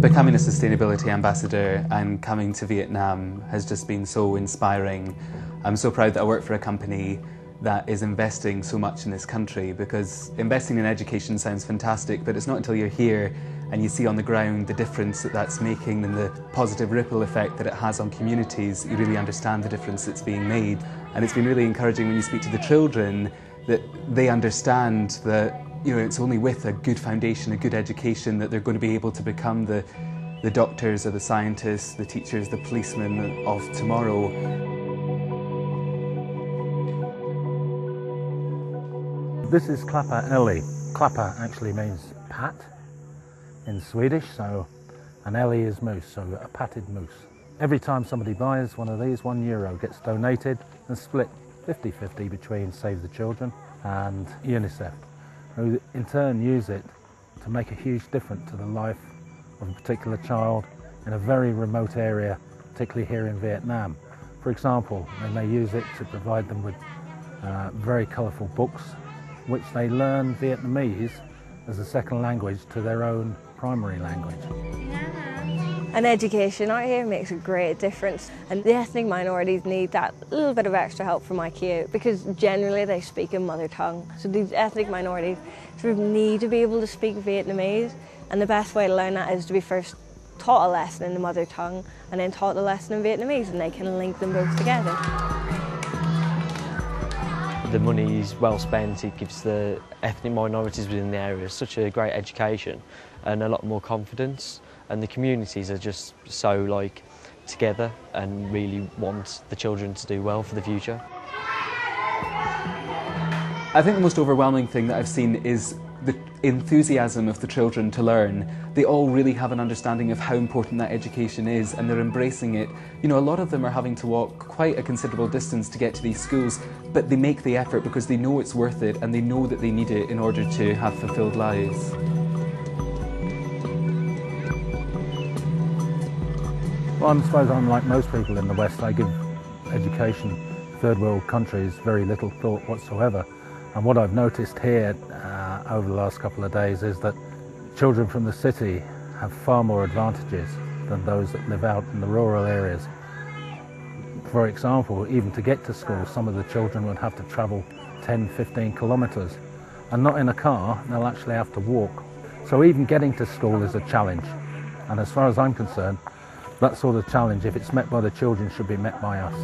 Becoming a sustainability ambassador and coming to Vietnam has just been so inspiring. I'm so proud that I work for a company that is investing so much in this country, because investing in education sounds fantastic, but it's not until you're here and you see on the ground the difference that that's making and the positive ripple effect that it has on communities, you really understand the difference that's being made. And it's been really encouraging when you speak to the children that they understand that it's only with a good foundation, a good education, that they're going to be able to become the doctors or the scientists, the teachers, the policemen of tomorrow. This is Klappa Ellie. Klappa actually means pat in Swedish, so an Ellie is moose, so a patted moose. Every time somebody buys one of these, €1 gets donated and split 50-50 between Save the Children and UNICEF, who in turn use it to make a huge difference to the life of a particular child in a very remote area, particularly here in Vietnam. For example, they may use it to provide them with very colourful books, which they learn Vietnamese as a second language to their own primary language. And education out here makes a great difference, and the ethnic minorities need that little bit of extra help from IKEA, because generally they speak in mother tongue. So these ethnic minorities sort of need to be able to speak Vietnamese, and the best way to learn that is to be first taught a lesson in the mother tongue and then taught a lesson in Vietnamese, and they can link them both together. The money is well spent. It gives the ethnic minorities within the area such a great education and a lot more confidence, and the communities are just so together and really want the children to do well for the future. I think the most overwhelming thing that I've seen is the enthusiasm of the children to learn. They all really have an understanding of how important that education is, and they're embracing it. A lot of them are having to walk quite a considerable distance to get to these schools, but they make the effort because they know it's worth it and they know that they need it in order to have fulfilled lives. Well, I suppose I'm like most people in the West. I give education, third world countries, very little thought whatsoever. And what I've noticed here over the last couple of days is that children from the city have far more advantages than those that live out in the rural areas. For example, even to get to school, some of the children would have to travel 10-15 kilometres, and not in a car, they'll actually have to walk. So even getting to school is a challenge, and as far as I'm concerned, that sort of challenge, if it's met by the children, should be met by us.